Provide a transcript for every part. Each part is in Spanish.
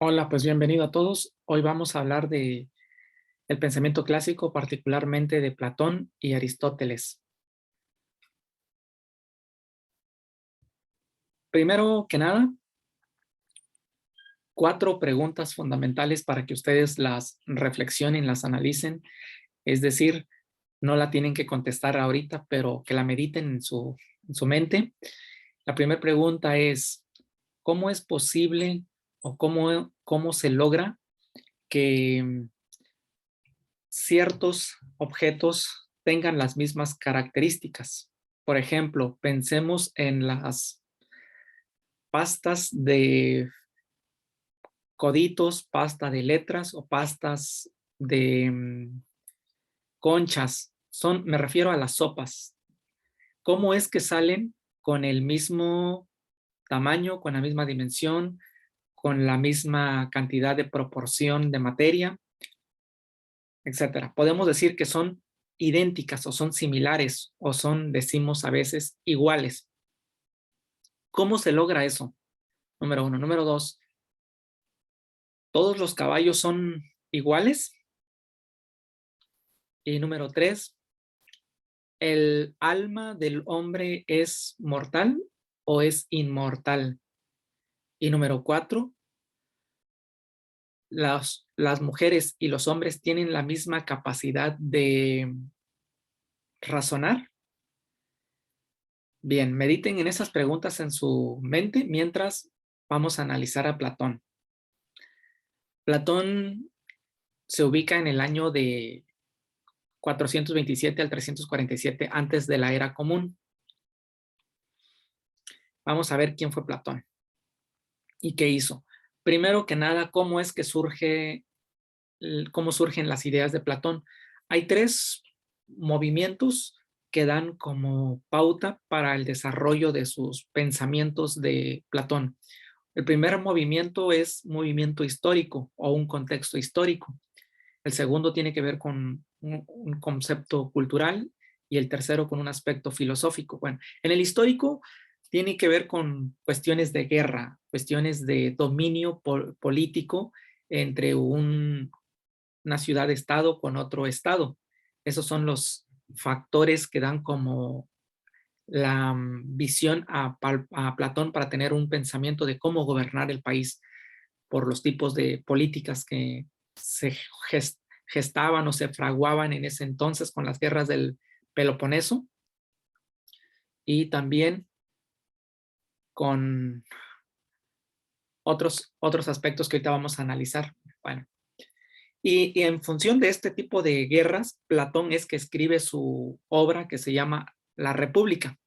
Hola, pues bienvenido a todos. Hoy vamos a hablar de el pensamiento clásico, particularmente de Platón y Aristóteles. Primero que nada, cuatro preguntas fundamentales para que ustedes las reflexionen, las analicen. Es decir, no la tienen que contestar ahorita, pero que la mediten en su mente. La primera pregunta es, ¿cómo es posible o cómo se logra que ciertos objetos tengan las mismas características? Por ejemplo, pensemos en las pastas de coditos, pasta de letras o pastas de conchas. Me refiero a las sopas. ¿Cómo es que salen con el mismo tamaño, con la misma dimensión, con la misma cantidad de proporción de materia, etcétera? Podemos decir que son idénticas o son similares o son, decimos a veces, iguales. ¿Cómo se logra eso? Número uno. Número dos, ¿todos los caballos son iguales? Y número tres, ¿el alma del hombre es mortal o es inmortal? Y número cuatro, ¿las mujeres y los hombres tienen la misma capacidad de razonar? Bien, mediten en esas preguntas en su mente mientras vamos a analizar a Platón. Platón se ubica en el año de 427 al 347 antes de la era común. Vamos a ver quién fue Platón y qué hizo. Primero que nada, cómo surgen las ideas de Platón. Hay tres movimientos que dan como pauta para el desarrollo de sus pensamientos de Platón. El primer movimiento es movimiento histórico o un contexto histórico. El segundo tiene que ver con un concepto cultural y el tercero con un aspecto filosófico. Bueno, en el histórico tiene que ver con cuestiones de guerra, cuestiones de dominio político entre una ciudad-estado con otro estado. Esos son los factores que dan como la visión a Platón para tener un pensamiento de cómo gobernar el país por los tipos de políticas que se gestaban o se fraguaban en ese entonces con las guerras del Peloponeso y también con otros aspectos que ahorita vamos a analizar. Bueno, y en función de este tipo de guerras, Platón es que escribe su obra que se llama La República,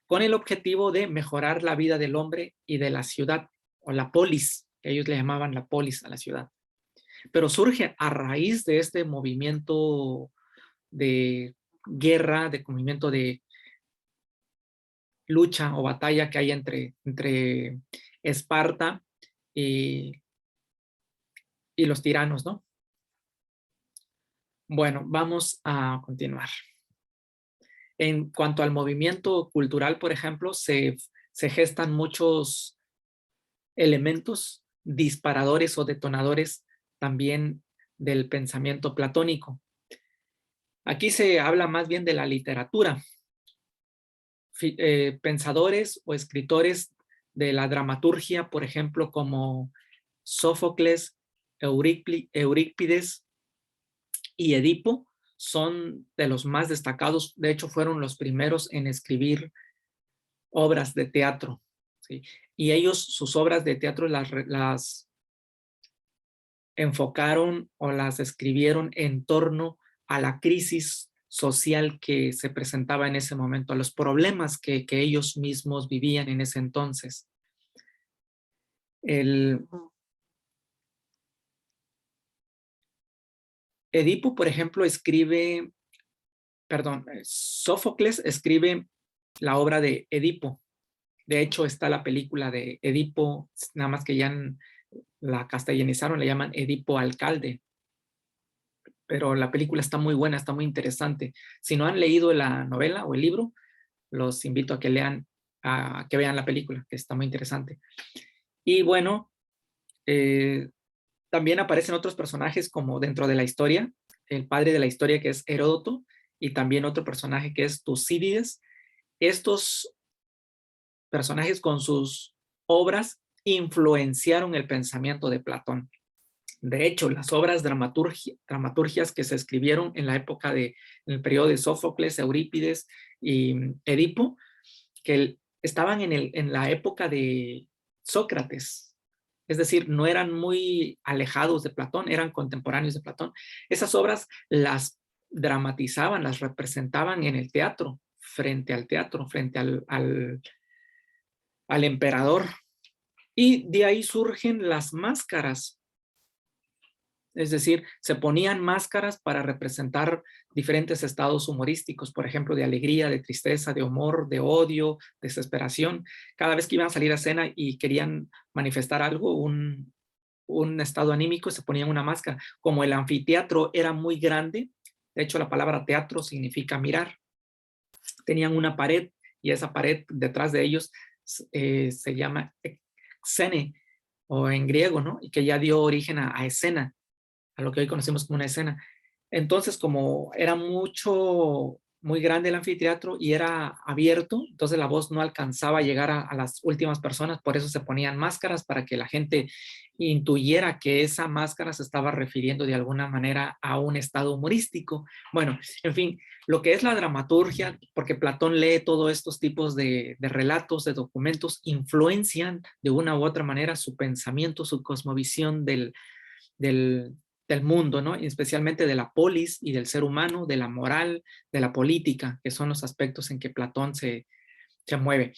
con el objetivo de mejorar la vida del hombre y de la ciudad, o la polis, que ellos le llamaban la polis a la ciudad. Pero surge a raíz de este movimiento de guerra, de movimiento de lucha o batalla que hay entre Esparta y, y los tiranos, ¿no? Bueno, vamos a continuar. En cuanto al movimiento cultural, por ejemplo, se gestan muchos elementos disparadores o detonadores también del pensamiento platónico. Aquí se habla más bien de la literatura. Pensadores o escritores de la dramaturgia, por ejemplo, como Sófocles, Eurípides y Edipo, son de los más destacados. De hecho, fueron los primeros en escribir obras de teatro, ¿sí? Y ellos, sus obras de teatro las enfocaron o las escribieron en torno a la crisis social que se presentaba en ese momento, a los problemas que ellos mismos vivían en ese entonces. El Edipo, por ejemplo, Sófocles escribe la obra de Edipo. De hecho, está la película de Edipo, nada más que ya la castellanizaron, le llaman Edipo Alcalde. Pero la película está muy buena, está muy interesante. Si no han leído la novela o el libro, los invito a que vean la película, que está muy interesante. Y bueno, Eh, También aparecen otros personajes como dentro de la historia, el padre de la historia que es Heródoto, y también otro personaje que es Tucídides. Estos personajes con sus obras influenciaron el pensamiento de Platón. De hecho, las obras dramaturgias que se escribieron en la época en el periodo de Sófocles, Eurípides y Edipo, que estaban en la época de Sócrates, es decir, no eran muy alejados de Platón, eran contemporáneos de Platón. Esas obras las dramatizaban, las representaban en el teatro, frente al emperador. Y de ahí surgen las máscaras. Es decir, se ponían máscaras para representar diferentes estados humorísticos, por ejemplo, de alegría, de tristeza, de humor, de odio, desesperación. Cada vez que iban a salir a escena y querían manifestar algo, un estado anímico, se ponían una máscara. Como el anfiteatro era muy grande, de hecho la palabra teatro significa mirar, tenían una pared y esa pared detrás de ellos se llama xene, o en griego, ¿no? Y que ya dio origen a escena, a lo que hoy conocemos como una escena. Entonces, como era muy grande el anfiteatro y era abierto, entonces la voz no alcanzaba a llegar a las últimas personas, por eso se ponían máscaras para que la gente intuyera que esa máscara se estaba refiriendo de alguna manera a un estado humorístico. Bueno, en fin, lo que es la dramaturgia, porque Platón lee todos estos tipos de relatos, de documentos, influencian de una u otra manera su pensamiento, su cosmovisión del, del mundo, ¿no? Y especialmente de la polis y del ser humano, de la moral, de la política, que son los aspectos en que Platón se mueve.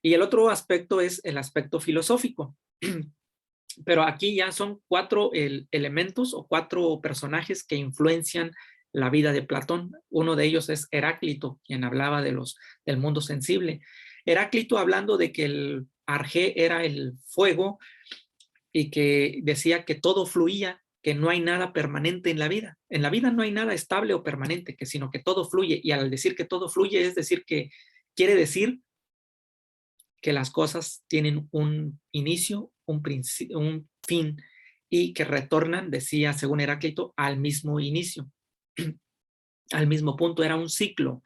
Y el otro aspecto es el aspecto filosófico. Pero aquí ya son cuatro elementos o cuatro personajes que influencian la vida de Platón. Uno de ellos es Heráclito, quien hablaba del mundo sensible. Heráclito hablando de que el arjé era el fuego y que decía que todo fluía, que no hay nada permanente en la vida. En la vida no hay nada estable o permanente, sino que todo fluye. Y al decir que todo fluye, es decir que quiere decir que las cosas tienen un inicio, un fin, y que retornan, decía según Heráclito, al mismo inicio, al mismo punto. Era un ciclo,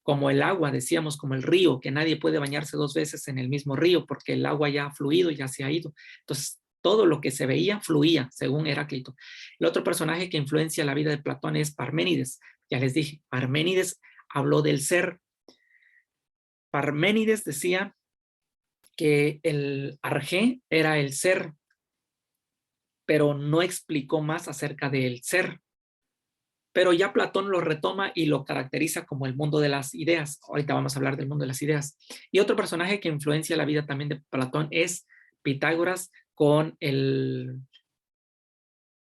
como el agua, decíamos, como el río, que nadie puede bañarse dos veces en el mismo río porque el agua ya ha fluido, ya se ha ido. Entonces, todo lo que se veía fluía, según Heráclito. El otro personaje que influencia la vida de Platón es Parménides. Ya les dije, Parménides habló del ser. Parménides decía que el arjé era el ser, pero no explicó más acerca del ser. Pero ya Platón lo retoma y lo caracteriza como el mundo de las ideas. Ahorita vamos a hablar del mundo de las ideas. Y otro personaje que influencia la vida también de Platón es Pitágoras con el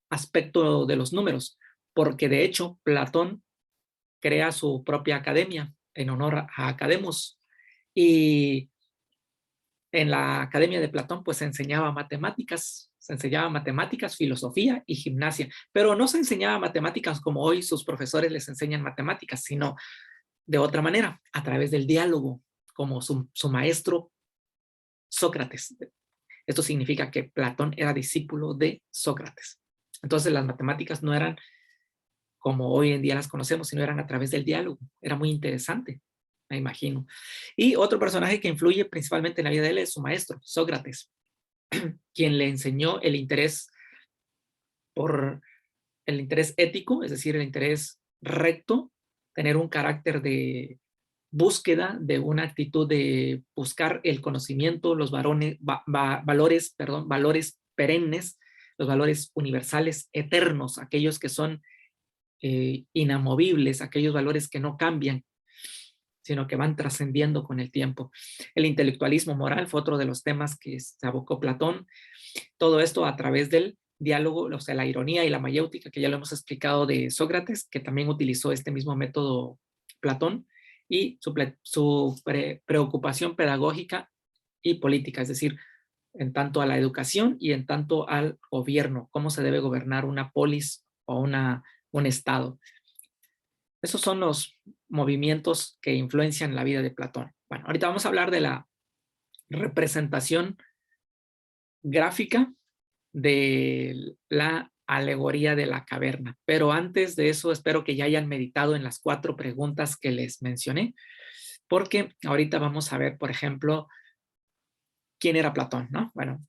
aspecto de los números, porque de hecho Platón crea su propia academia en honor a Academos. Y en la academia de Platón pues se enseñaba matemáticas, filosofía y gimnasia, pero no se enseñaba matemáticas como hoy sus profesores les enseñan matemáticas, sino de otra manera, a través del diálogo, como su maestro Sócrates. Esto significa que Platón era discípulo de Sócrates. Entonces las matemáticas no eran como hoy en día las conocemos, sino eran a través del diálogo. Era muy interesante, me imagino. Y otro personaje que influye principalmente en la vida de él es su maestro, Sócrates, quien le enseñó por el interés ético, es decir, el interés recto, tener un carácter de búsqueda, de una actitud de buscar el conocimiento, los valores perennes, los valores universales, eternos, aquellos que son inamovibles, aquellos valores que no cambian, sino que van trascendiendo con el tiempo. El intelectualismo moral fue otro de los temas que se abocó Platón. Todo esto a través del diálogo, o sea, la ironía y la mayéutica, que ya lo hemos explicado de Sócrates, que también utilizó este mismo método Platón, y su preocupación pedagógica y política, es decir, en tanto a la educación y en tanto al gobierno, cómo se debe gobernar una polis o un estado. Esos son los movimientos que influencian la vida de Platón. Bueno, ahorita vamos a hablar de la representación gráfica de la alegoría de la caverna. Pero antes de eso, espero que ya hayan meditado en las 4 preguntas que les mencioné, porque ahorita vamos a ver, por ejemplo, quién era Platón, ¿no? Bueno,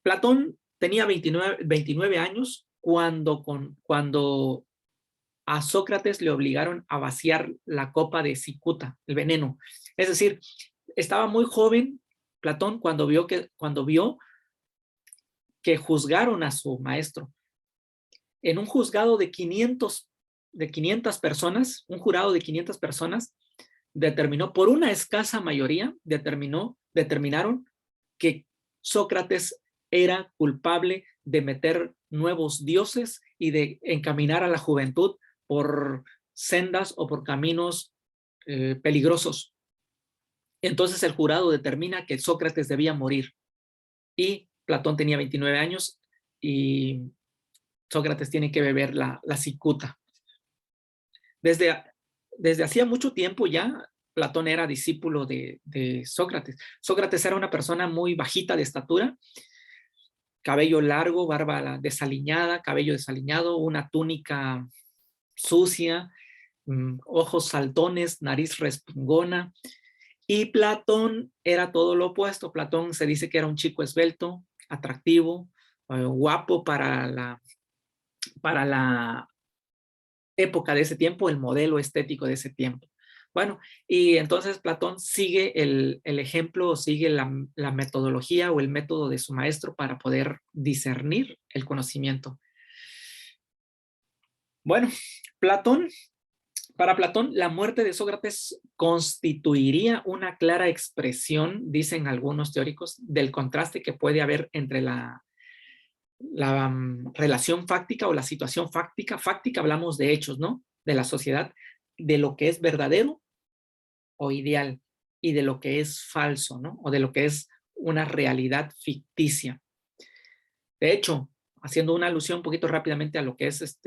Platón tenía 29 años cuando a Sócrates le obligaron a vaciar la copa de cicuta, el veneno. Es decir, estaba muy joven Platón cuando vio que juzgaron a su maestro. En un juzgado de 500 personas, un jurado de 500 personas, determinó, por una escasa mayoría, determinaron que Sócrates era culpable de meter nuevos dioses y de encaminar a la juventud por sendas o por caminos peligrosos. Entonces el jurado determina que Sócrates debía morir y Platón tenía 29 años y Sócrates tiene que beber la cicuta. Desde hacía mucho tiempo ya Platón era discípulo de Sócrates. Sócrates era una persona muy bajita de estatura, cabello largo, barba desaliñada, cabello desaliñado, una túnica sucia, ojos saltones, nariz respingona. Y Platón era todo lo opuesto. Platón se dice que era un chico esbelto, atractivo, guapo para la época de ese tiempo, el modelo estético de ese tiempo. Bueno, y entonces Platón sigue el ejemplo, sigue la metodología o el método de su maestro para poder discernir el conocimiento. Bueno, para Platón, la muerte de Sócrates constituiría una clara expresión, dicen algunos teóricos, del contraste que puede haber entre la relación fáctica o la situación fáctica. Fáctica hablamos de hechos, ¿no? De la sociedad, de lo que es verdadero o ideal y de lo que es falso, ¿no? O de lo que es una realidad ficticia. De hecho, haciendo una alusión un poquito rápidamente a lo que es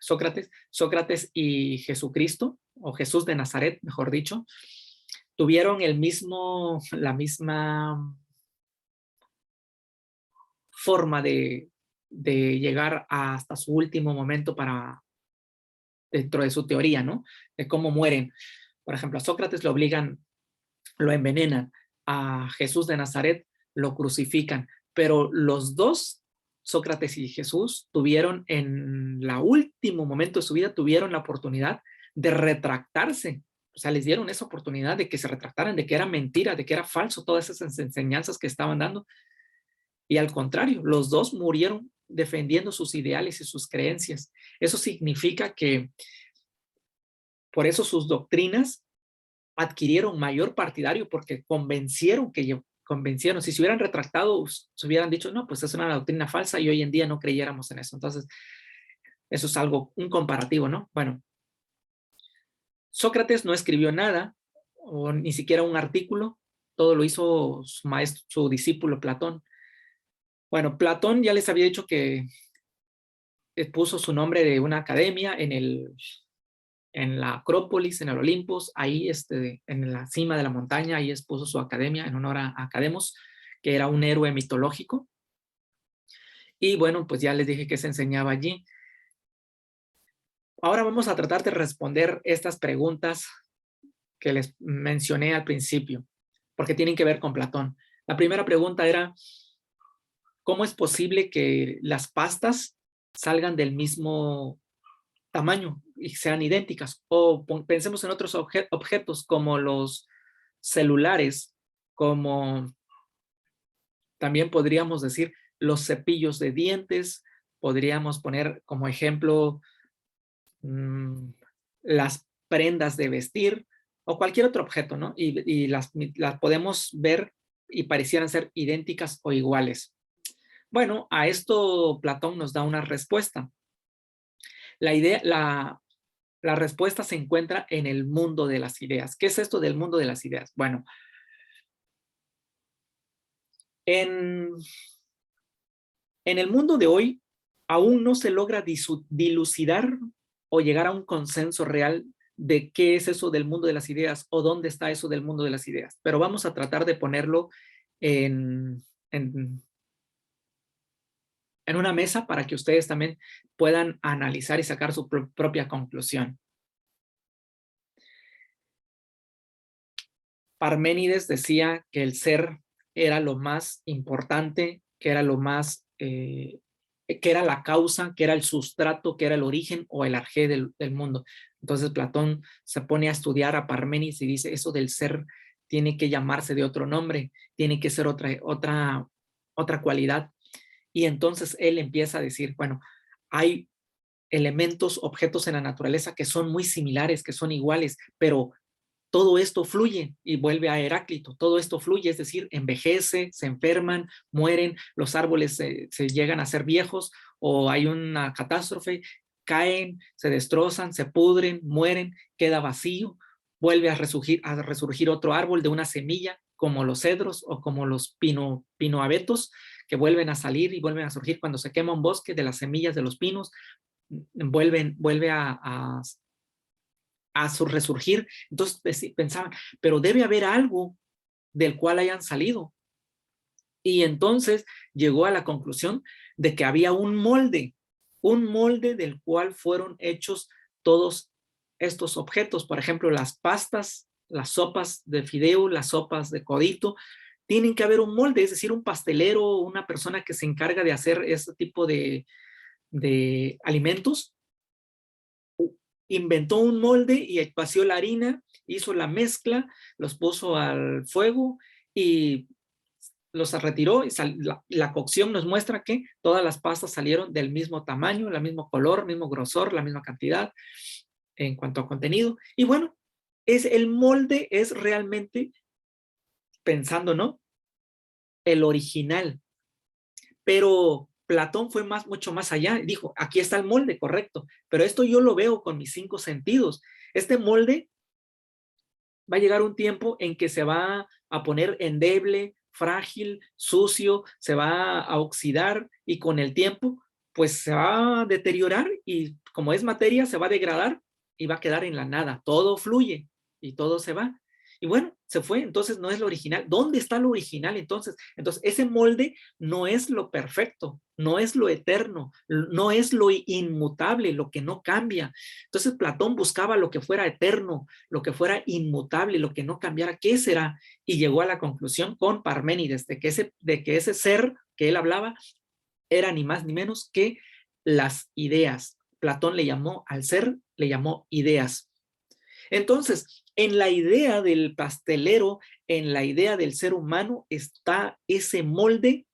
Sócrates y Jesucristo, o Jesús de Nazaret, mejor dicho, tuvieron la misma forma de llegar hasta su último momento dentro de su teoría, ¿no? De cómo mueren. Por ejemplo, a Sócrates lo envenenan, a Jesús de Nazaret lo crucifican, pero los dos, Sócrates y Jesús, tuvieron en el último momento de su vida, tuvieron la oportunidad de retractarse. O sea, les dieron esa oportunidad de que se retractaran, de que era mentira, de que era falso todas esas enseñanzas que estaban dando. Y al contrario, los dos murieron defendiendo sus ideales y sus creencias. Eso significa que por eso sus doctrinas adquirieron mayor partidario porque convencieron. Si se hubieran retractado, se hubieran dicho, no, pues es una doctrina falsa y hoy en día no creyéramos en eso. Entonces, eso es un comparativo, ¿no? Bueno, Sócrates no escribió nada o ni siquiera un artículo, todo lo hizo su maestro, su discípulo Platón. Bueno, Platón ya les había dicho que puso su nombre de una academia en la Acrópolis, en el Olimpos, ahí en la cima de la montaña, ahí expuso su academia en honor a Cademos, que era un héroe mitológico. Y bueno, pues ya les dije que se enseñaba allí. Ahora vamos a tratar de responder estas preguntas que les mencioné al principio, porque tienen que ver con Platón. La primera pregunta era, ¿cómo es posible que las pastas salgan del mismo tamaño y sean idénticas? O pensemos en otros objetos como los celulares, como también podríamos decir los cepillos de dientes, podríamos poner como ejemplo las prendas de vestir o cualquier otro objeto, ¿no? Y las podemos ver y parecieran ser idénticas o iguales. Bueno, a esto Platón nos da una respuesta. La respuesta se encuentra en el mundo de las ideas. ¿Qué es esto del mundo de las ideas? Bueno, en el mundo de hoy aún no se logra dilucidar o llegar a un consenso real de qué es eso del mundo de las ideas o dónde está eso del mundo de las ideas. Pero vamos a tratar de ponerlo en en una mesa para que ustedes también puedan analizar y sacar su propia conclusión. Parménides decía que el ser era lo más importante, que era lo más, que era la causa, que era el sustrato, que era el origen o el arjé del mundo. Entonces Platón se pone a estudiar a Parménides y dice, eso del ser tiene que llamarse de otro nombre, tiene que ser otra cualidad. Y entonces él empieza a decir, bueno, hay elementos, objetos en la naturaleza que son muy similares, que son iguales, pero todo esto fluye, y vuelve a Heráclito, todo esto fluye, es decir, envejece, se enferman, mueren, los árboles se llegan a ser viejos o hay una catástrofe, caen, se destrozan, se pudren, mueren, queda vacío, vuelve a resurgir otro árbol de una semilla, como los cedros o como los pinoabetos, que vuelven a salir y vuelven a surgir cuando se quema un bosque de las semillas de los pinos, vuelve a su resurgir. Entonces pensaban, pero debe haber algo del cual hayan salido. Y entonces llegó a la conclusión de que había un molde del cual fueron hechos todos estos objetos. Por ejemplo, las pastas, las sopas de fideo, las sopas de codito, tienen que haber un molde, es decir, un pastelero, una persona que se encarga de hacer ese tipo de alimentos, inventó un molde y vació la harina, hizo la mezcla, los puso al fuego y los retiró. Y la cocción nos muestra que todas las pastas salieron del mismo tamaño, el mismo color, mismo grosor, la misma cantidad en cuanto a contenido. Y bueno, el molde es realmente, pensando, ¿no?, el original. Pero Platón fue mucho más allá. Dijo, aquí está el molde, correcto, pero esto yo lo veo con mis 5 sentidos. Este molde va a llegar un tiempo en que se va a poner endeble, frágil, sucio, se va a oxidar y con el tiempo pues se va a deteriorar y como es materia se va a degradar y va a quedar en la nada. Todo fluye y todo se va. Y bueno, se fue, entonces no es lo original. ¿Dónde está lo original entonces? Entonces ese molde no es lo perfecto, no es lo eterno, no es lo inmutable, lo que no cambia. Entonces Platón buscaba lo que fuera eterno, lo que fuera inmutable, lo que no cambiara. ¿Qué será? Y llegó a la conclusión con Parménides de que ese ser que él hablaba era ni más ni menos que las ideas. Platón le llamó al ser, le llamó ideas. Entonces, en la idea del pastelero, en la idea del ser humano, está ese molde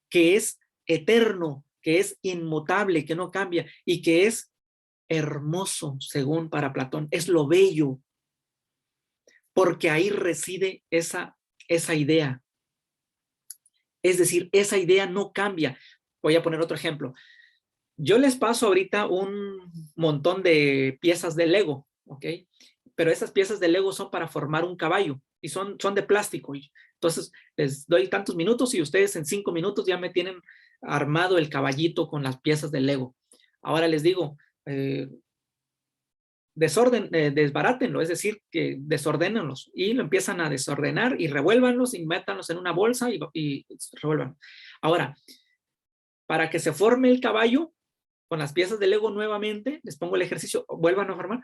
que es eterno, que es inmutable, que no cambia y que es hermoso, según para Platón. Es lo bello, porque ahí reside esa idea. Es decir, esa idea no cambia. Voy a poner otro ejemplo. Yo les paso ahorita un montón de piezas de Lego, ¿ok? Pero esas piezas de Lego son para formar un caballo y son de plástico. Entonces, les doy tantos minutos y ustedes en 5 minutos ya me tienen armado el caballito con las piezas de Lego. Ahora les digo, desbarátenlo, es decir, que desordénenlos y lo empiezan a desordenar y revuélvanlos y métanlos en una bolsa y revuelvan. Ahora, para que se forme el caballo, con las piezas de Lego nuevamente, les pongo el ejercicio, vuelvan a formar,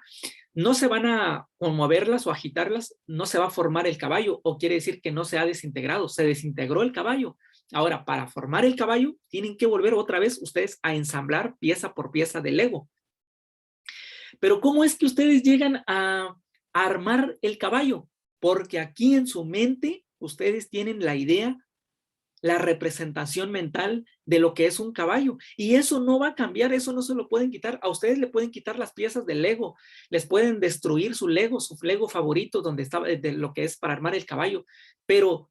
no se van a conmoverlas o agitarlas, no se va a formar el caballo, o quiere decir que no se ha desintegrado, se desintegró el caballo. Ahora, para formar el caballo, tienen que volver otra vez ustedes a ensamblar pieza por pieza de Lego. Pero ¿cómo es que ustedes llegan a armar el caballo? Porque aquí en su mente ustedes tienen la idea, la representación mental de lo que es un caballo. Y eso no va a cambiar, eso no se lo pueden quitar. A ustedes le pueden quitar las piezas del Lego, les pueden destruir su Lego favorito, donde estaba, de lo que es para armar el caballo. Pero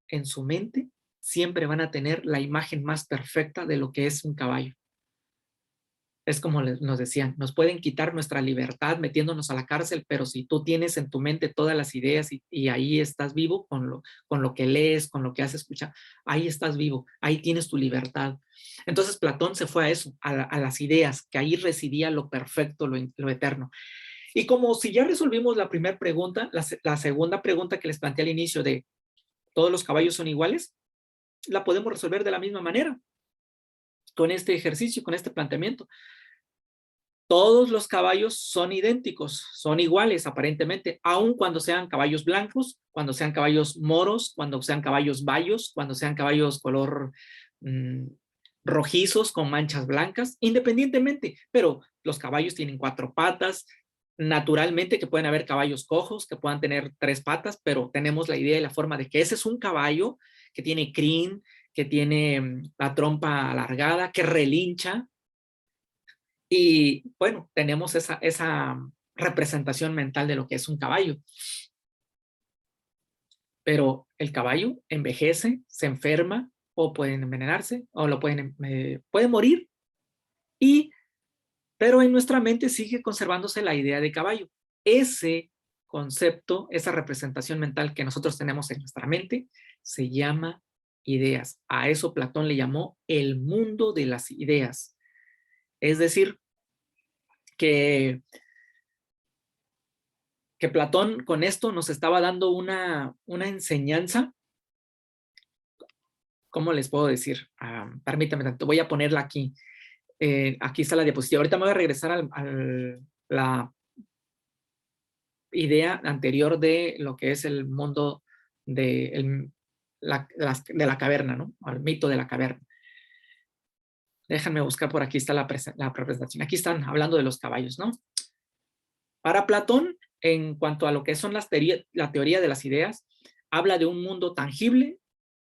en su mente siempre van a tener la imagen más perfecta de lo que es un caballo. Es como nos decían, nos pueden quitar nuestra libertad metiéndonos a la cárcel, pero si tú tienes en tu mente todas las ideas y ahí estás vivo con lo que lees, con lo que has escuchado, ahí estás vivo, ahí tienes tu libertad. Entonces Platón se fue a eso, a las ideas, que ahí residía lo perfecto, lo eterno. Y como si ya resolvimos la primera pregunta, la segunda pregunta que les planteé al inicio de ¿todos los caballos son iguales? La podemos resolver de la misma manera. con este ejercicio, con este planteamiento. Todos los caballos son idénticos, son iguales aparentemente, aun cuando sean caballos blancos, cuando sean caballos moros, cuando sean caballos bayos, cuando sean caballos color rojizos con manchas blancas, independientemente, pero los caballos tienen 4 patas, naturalmente que pueden haber caballos cojos que puedan tener 3 patas, pero tenemos la idea y la forma de que ese es un caballo que tiene crin, que tiene la trompa alargada, que relincha. Y bueno, tenemos esa representación mental de lo que es un caballo. Pero el caballo envejece, se enferma, o pueden envenenarse, o puede morir. Pero en nuestra mente sigue conservándose la idea de caballo. Ese concepto, esa representación mental que nosotros tenemos en nuestra mente, se llama ideas. A eso Platón le llamó el mundo de las ideas. Es decir, que Platón con esto nos estaba dando una enseñanza. ¿Cómo les puedo decir? Permítanme tanto, voy a ponerla aquí. Aquí está la diapositiva. Ahorita me voy a regresar a la idea anterior de lo que es el mundo de la caverna, ¿no? Al mito de la caverna. Déjenme buscar por aquí, está la presentación. Aquí están hablando de los caballos, ¿no? Para Platón, en cuanto a lo que son la teoría de las ideas, habla de un mundo tangible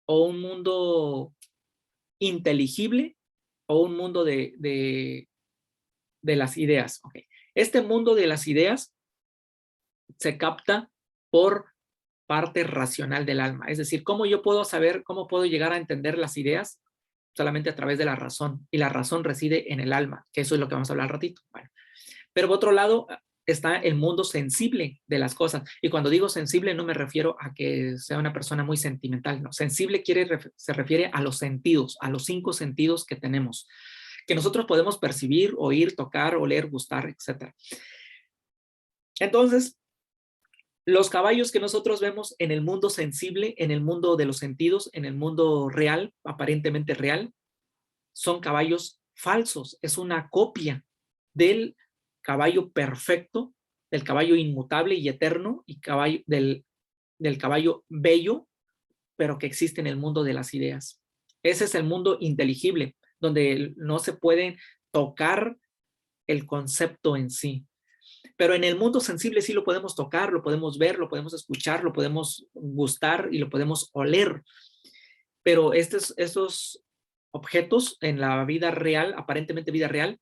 o un mundo inteligible o un mundo de las ideas. Okay. Este mundo de las ideas se capta por parte racional del alma. Es decir, ¿cómo yo puedo saber, cómo puedo llegar a entender las ideas? Solamente a través de la razón. Y la razón reside en el alma, que eso es lo que vamos a hablar al ratito. Bueno, pero por otro lado está el mundo sensible de las cosas. Y cuando digo sensible no me refiero a que sea una persona muy sentimental. No, sensible se refiere a los sentidos, a los 5 sentidos que tenemos, que nosotros podemos percibir, oír, tocar, oler, gustar, etc. Entonces, los caballos que nosotros vemos en el mundo sensible, en el mundo de los sentidos, en el mundo real, aparentemente real, son caballos falsos. Es una copia del caballo perfecto, del caballo inmutable y eterno, y del caballo bello, pero que existe en el mundo de las ideas. Ese es el mundo inteligible, donde no se puede tocar el concepto en sí. Pero en el mundo sensible sí lo podemos tocar, lo podemos ver, lo podemos escuchar, lo podemos gustar y lo podemos oler. Pero estos objetos en la vida real, aparentemente vida real,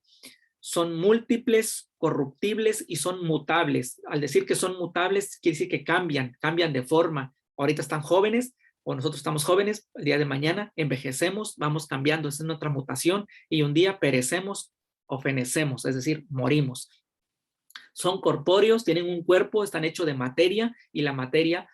son múltiples, corruptibles y son mutables. Al decir que son mutables, quiere decir que cambian de forma. Ahorita están jóvenes, o nosotros estamos jóvenes, el día de mañana envejecemos, vamos cambiando, esa es nuestra mutación, y un día perecemos o fenecemos, es decir, morimos. Son corpóreos, tienen un cuerpo, están hechos de materia, y la materia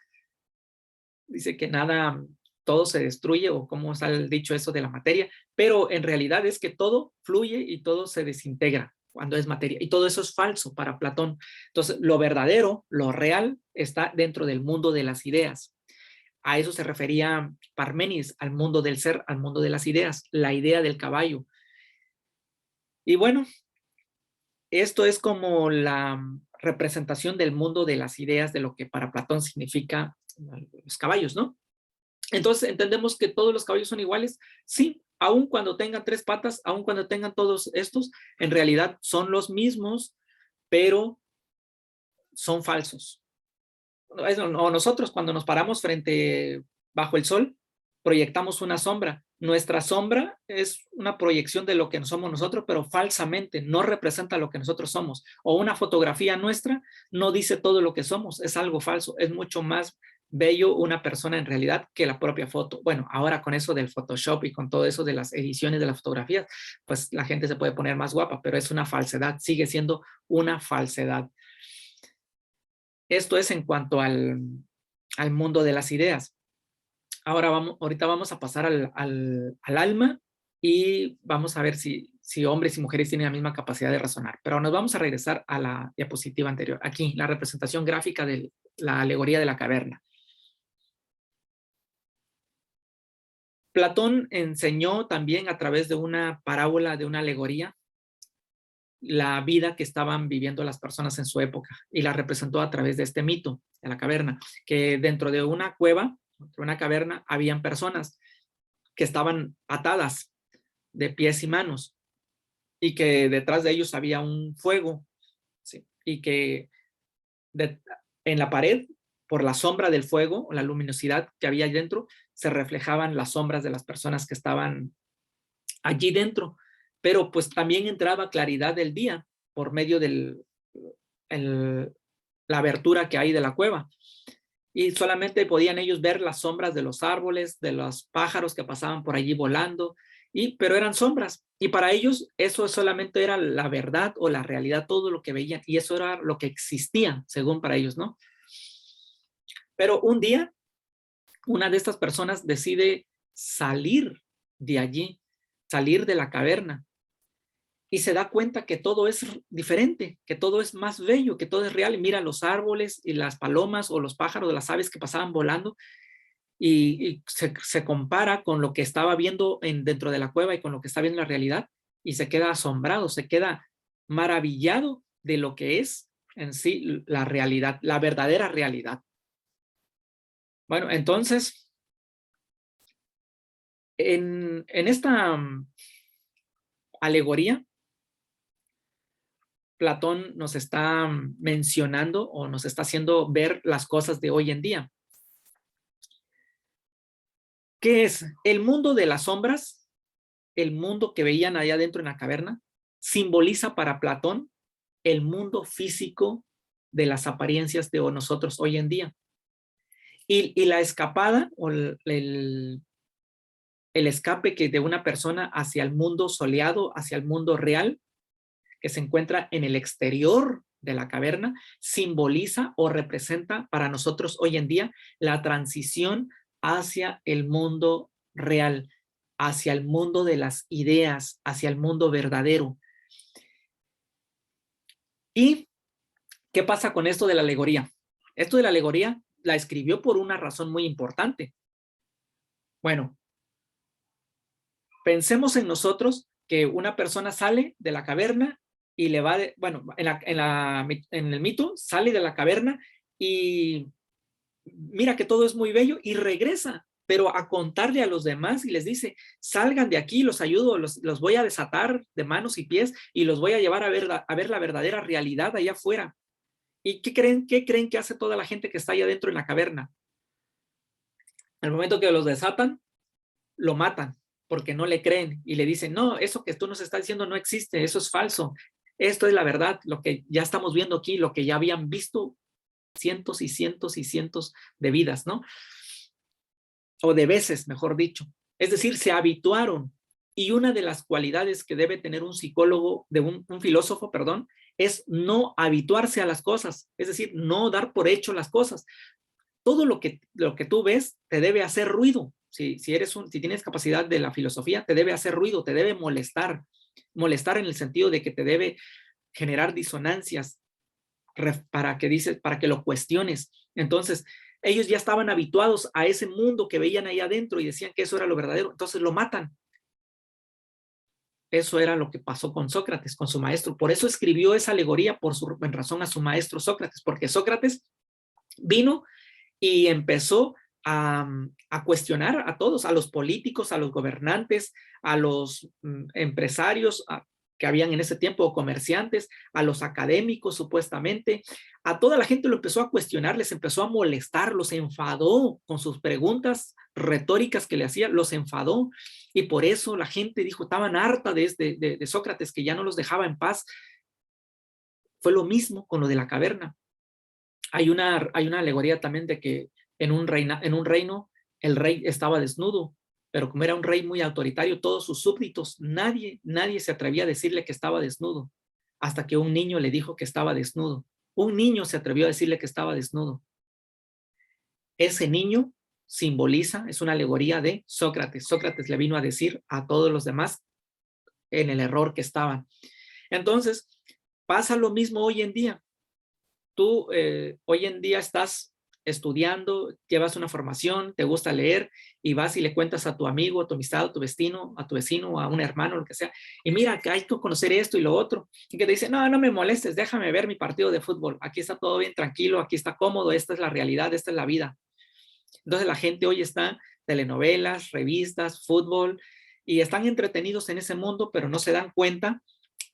dice que nada, todo se destruye, o como está el dicho eso de la materia, pero en realidad es que todo fluye y todo se desintegra cuando es materia, y todo eso es falso para Platón. Entonces, lo verdadero, lo real, está dentro del mundo de las ideas. A eso se refería Parménides, al mundo del ser, al mundo de las ideas, la idea del caballo. Y bueno, esto es como la representación del mundo de las ideas, de lo que para Platón significa los caballos, ¿no? Entonces, ¿entendemos que todos los caballos son iguales? Sí, aun cuando tengan 3 patas, aun cuando tengan todos estos, en realidad son los mismos, pero son falsos. O nosotros cuando nos paramos bajo el sol, proyectamos una sombra. Nuestra sombra es una proyección de lo que somos nosotros, pero falsamente, no representa lo que nosotros somos. O una fotografía nuestra no dice todo lo que somos, es algo falso, es mucho más bello una persona en realidad que la propia foto. Bueno, ahora con eso del Photoshop y con todo eso de las ediciones de las fotografías, pues la gente se puede poner más guapa, pero es una falsedad, sigue siendo una falsedad. Esto es en cuanto al mundo de las ideas. Ahorita vamos a pasar al alma, y vamos a ver si hombres y mujeres tienen la misma capacidad de razonar. Pero nos vamos a regresar a la diapositiva anterior. Aquí, la representación gráfica de la alegoría de la caverna. Platón enseñó también a través de una parábola, de una alegoría, la vida que estaban viviendo las personas en su época y la representó a través de este mito de la caverna, que dentro de una cueva, dentro de una caverna, habían personas que estaban atadas de pies y manos y que detrás de ellos había un fuego, ¿sí? Y que de, en la pared, por la sombra del fuego o la luminosidad que había ahí dentro, se reflejaban las sombras de las personas que estaban allí dentro, pero pues también entraba claridad del día por medio de la abertura que hay de la cueva. Y solamente podían ellos ver las sombras de los árboles, de los pájaros que pasaban por allí volando, pero eran sombras. Y para ellos eso solamente era la verdad o la realidad, todo lo que veían. Y eso era lo que existía, según para ellos, ¿no? Pero un día, una de estas personas decide salir de allí, salir de la caverna, y se da cuenta que todo es diferente, que todo es más bello, que todo es real. Y mira los árboles y las palomas o los pájaros de las aves que pasaban volando, y se compara con lo que estaba viendo dentro de la cueva y con lo que está viendo en la realidad, y se queda asombrado, se queda maravillado de lo que es en sí la realidad, la verdadera realidad. Bueno, entonces, en esta alegoría, Platón nos está mencionando o nos está haciendo ver las cosas de hoy en día. ¿Qué es? El mundo de las sombras, el mundo que veían allá adentro en la caverna, simboliza para Platón el mundo físico de las apariencias de nosotros hoy en día. Y la escapada o el escape que de una persona hacia el mundo soleado, hacia el mundo real, que se encuentra en el exterior de la caverna, simboliza o representa para nosotros hoy en día la transición hacia el mundo real, hacia el mundo de las ideas, hacia el mundo verdadero. ¿Y qué pasa con esto de la alegoría? Esto de la alegoría la escribió por una razón muy importante. Bueno, pensemos en nosotros que una persona sale de la caverna y le va, bueno, en el mito sale de la caverna y mira que todo es muy bello y regresa, pero a contarle a los demás y les dice, salgan de aquí, los ayudo, los voy a desatar de manos y pies y los voy a llevar a ver la verdadera realidad allá afuera. ¿Y qué creen que hace toda la gente que está allá adentro en la caverna? Al momento que los desatan, lo matan porque no le creen y le dicen, no, eso que tú nos estás diciendo no existe, eso es falso. Esto es la verdad, lo que ya estamos viendo aquí, lo que ya habían visto cientos y cientos y cientos de vidas, ¿no? O de veces, mejor dicho. Es decir, se habituaron. Y una de las cualidades que debe tener un psicólogo, un filósofo, perdón, es no habituarse a las cosas, es decir, no dar por hecho las cosas. Todo lo que tú ves te debe hacer ruido. Si tienes capacidad de la filosofía, te debe hacer ruido, te debe molestar. Molestar en el sentido de que te debe generar disonancias para que lo cuestiones. Entonces, ellos ya estaban habituados a ese mundo que veían ahí adentro y decían que eso era lo verdadero, entonces lo matan. Eso era lo que pasó con Sócrates, con su maestro. Por eso escribió esa alegoría en razón a su maestro Sócrates, porque Sócrates vino y empezó a cuestionar a todos, a los políticos, a los gobernantes, a los empresarios que habían en ese tiempo, comerciantes, a los académicos supuestamente, a toda la gente lo empezó a cuestionar, les empezó a molestar, los enfadó con sus preguntas retóricas que le hacía, los enfadó, y por eso la gente dijo, estaban harta de Sócrates, que ya no los dejaba en paz. Fue lo mismo con lo de la caverna. Hay una alegoría también de que en un reino el rey estaba desnudo, pero como era un rey muy autoritario, todos sus súbditos, nadie se atrevía a decirle que estaba desnudo, hasta que un niño le dijo que estaba desnudo. Un niño se atrevió a decirle que estaba desnudo. Ese niño simboliza, es una alegoría de Sócrates. Sócrates le vino a decir a todos los demás en el error que estaban. Entonces, pasa lo mismo hoy en día. Tú hoy en día estás estudiando, llevas una formación, te gusta leer y vas y le cuentas a tu amigo, a tu amistad, a tu vecino, a un hermano, lo que sea, y mira que hay que conocer esto y lo otro, y que te dice, no, no me molestes, déjame ver mi partido de fútbol, aquí está todo bien tranquilo, aquí está cómodo, esta es la realidad, esta es la vida. Entonces la gente hoy está telenovelas, revistas, fútbol, y están entretenidos en ese mundo, pero no se dan cuenta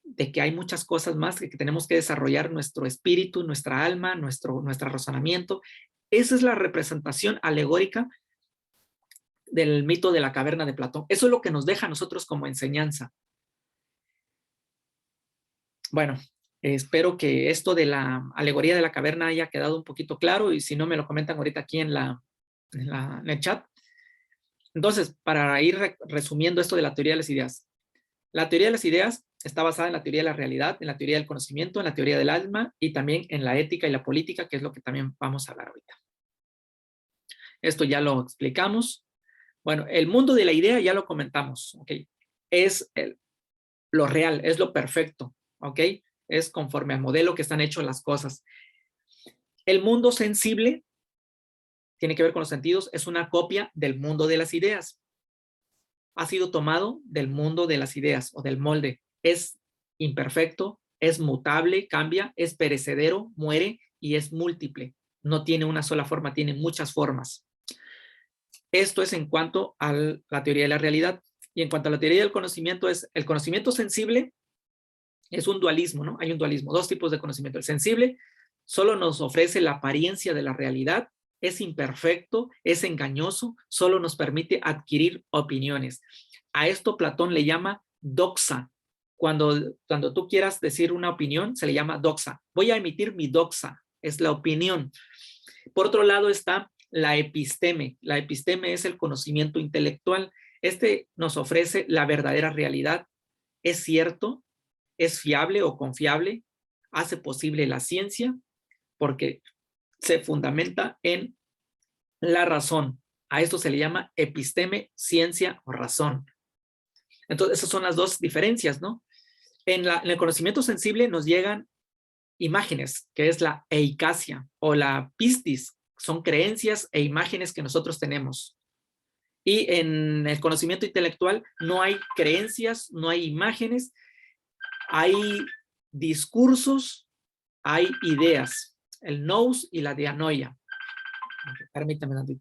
de que hay muchas cosas más que tenemos que desarrollar nuestro espíritu, nuestra alma, nuestro razonamiento. Esa es la representación alegórica del mito de la caverna de Platón. Eso es lo que nos deja a nosotros como enseñanza. Bueno, espero que esto de la alegoría de la caverna haya quedado un poquito claro y si no me lo comentan ahorita aquí en el chat. Entonces, para ir resumiendo esto de la teoría de las ideas. La teoría de las ideas está basada en la teoría de la realidad, en la teoría del conocimiento, en la teoría del alma y también en la ética y la política, que es lo que también vamos a hablar ahorita. Esto ya lo explicamos. Bueno, el mundo de la idea ya lo comentamos, ¿ok? Es lo real, es lo perfecto, ¿ok? Es conforme al modelo que están hechas las cosas. El mundo sensible tiene que ver con los sentidos, es una copia del mundo de las ideas. Ha sido tomado del mundo de las ideas o del molde. Es imperfecto, es mutable, cambia, es perecedero, muere y es múltiple. No tiene una sola forma, tiene muchas formas. Esto es en cuanto a la teoría de la realidad. Y en cuanto a la teoría del conocimiento, es el conocimiento sensible, es un dualismo, ¿no? Hay un dualismo, dos tipos de conocimiento. El sensible solo nos ofrece la apariencia de la realidad, es imperfecto, es engañoso, solo nos permite adquirir opiniones. A esto Platón le llama doxa. Cuando tú quieras decir una opinión, se le llama doxa. Voy a emitir mi doxa, es la opinión. Por otro lado está la episteme. La episteme es el conocimiento intelectual. Este nos ofrece la verdadera realidad. ¿Es cierto? ¿Es fiable o confiable? ¿Hace posible la ciencia? Porque se fundamenta en la razón. A esto se le llama episteme, ciencia o razón. Entonces, esas son las dos diferencias, ¿no? En el conocimiento sensible nos llegan imágenes, que es la eicasia o la pistis, son creencias e imágenes que nosotros tenemos. Y en el conocimiento intelectual no hay creencias, no hay imágenes, hay discursos, hay ideas, el nous y la dianoia. Permítame tantito.